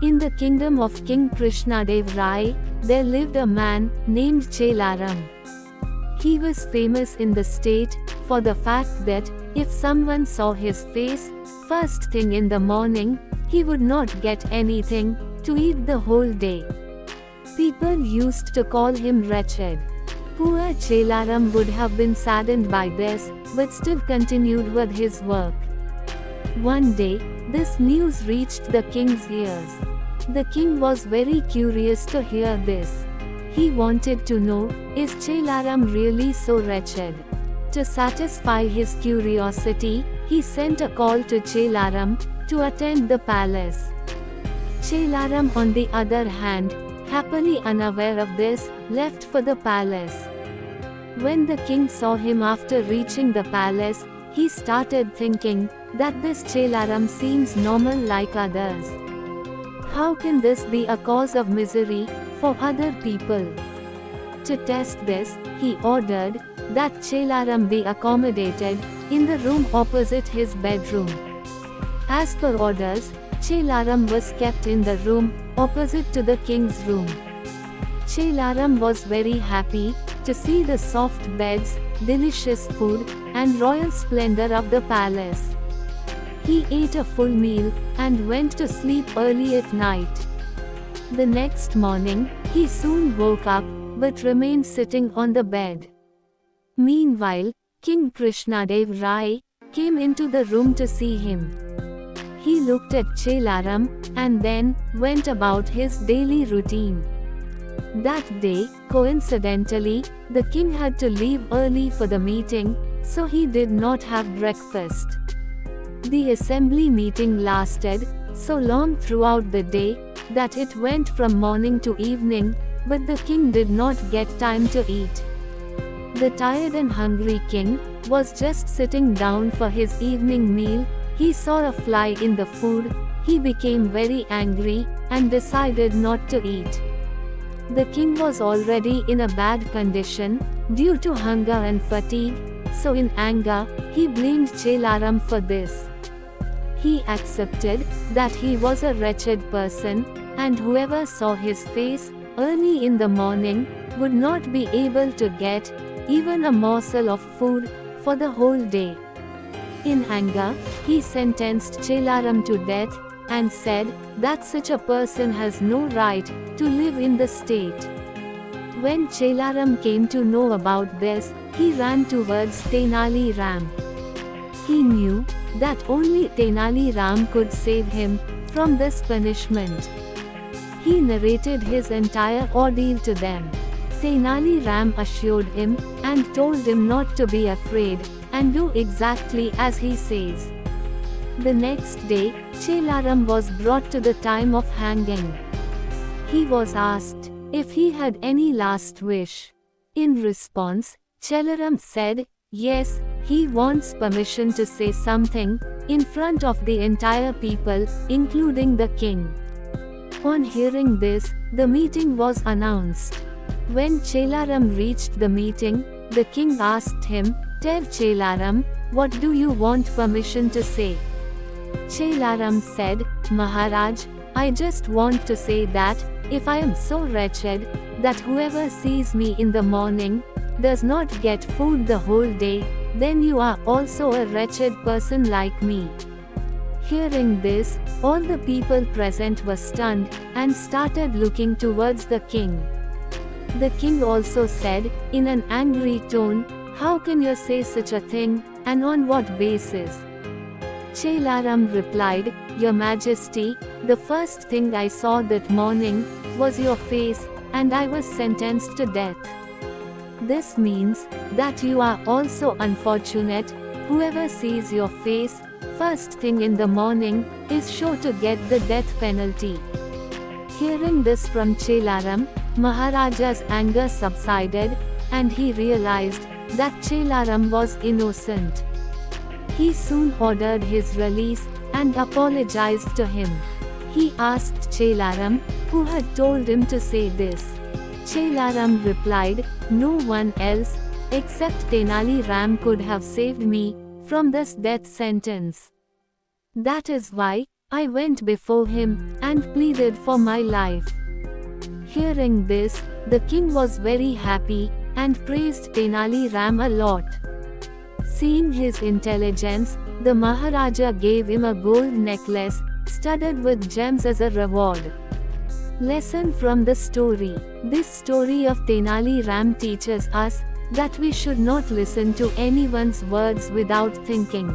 In the kingdom of King Krishnadev Rai, there lived a man named Chelaram. He was famous in the state for the fact that if someone saw his face first thing in the morning, he would not get anything to eat the whole day. People used to call him wretched. Poor Chelaram would have been saddened by this, but still continued with his work. One day, this news reached the king's ears. The king was very curious to hear this. He wanted to know, is Chelaram really so wretched? To satisfy his curiosity, he sent a call to Chelaram to attend the palace. Chelaram, on the other hand, happily unaware of this, left for the palace. When the king saw him after reaching the palace, he started thinking that this Chelaram seems normal like others. How can this be a cause of misery for other people? To test this, he ordered that Chelaram be accommodated in the room opposite his bedroom. As per orders, Chelaram was kept in the room opposite to the king's room. Chelaram was very happy to see the soft beds, delicious food, and royal splendor of the palace. He ate a full meal and went to sleep early at night. The next morning, he soon woke up, but remained sitting on the bed. Meanwhile, King Krishnadev Rai came into the room to see him. He looked at Chelaram and then went about his daily routine. That day, coincidentally, the king had to leave early for the meeting, so he did not have breakfast. The assembly meeting lasted so long throughout the day that it went from morning to evening, but the king did not get time to eat. The tired and hungry king was just sitting down for his evening meal. He saw a fly in the food. He became very angry and decided not to eat. The king was already in a bad condition due to hunger and fatigue, so in anger, he blamed Chelaram for this. He accepted that he was a wretched person, and whoever saw his face early in the morning would not be able to get even a morsel of food for the whole day. In anger, he sentenced Chelaram to death and said that such a person has no right to live in the state. When Chelaram came to know about this, he ran towards Tenali Ram. He knew that only Tenali Ram could save him from this punishment. He narrated his entire ordeal to them. Tenali Ram assured him and told him not to be afraid and do exactly as he says. The next day, Chelaram was brought to the time of hanging. He was asked if he had any last wish. In response, Chelaram said, yes, he wants permission to say something in front of the entire people, including the king. On hearing this, the meeting was announced. When Chelaram reached the meeting, the king asked him, tell Chelaram, what do you want permission to say? Chelaram said, Maharaj, I just want to say that, if I am so wretched, that whoever sees me in the morning, does not get food the whole day, then you are also a wretched person like me. Hearing this, all the people present were stunned, and started looking towards the king. The king also said, in an angry tone, how can you say such a thing, and on what basis? Chelaram replied, Your Majesty, the first thing I saw that morning was your face, and I was sentenced to death. This means that you are also unfortunate. Whoever sees your face first thing in the morning is sure to get the death penalty. Hearing this from Chelaram, Maharaja's anger subsided, and he realized that Chelaram was innocent. He soon ordered his release and apologized to him. He asked Chelaram, who had told him to say this. Chelaram replied, no one else, except Tenali Ram could have saved me from this death sentence. That is why I went before him and pleaded for my life. Hearing this, the king was very happy and praised Tenali Ram a lot. Seeing his intelligence, the Maharaja gave him a gold necklace studded with gems as a reward. Lesson from the story. This story of Tenali Ram teaches us that we should not listen to anyone's words without thinking.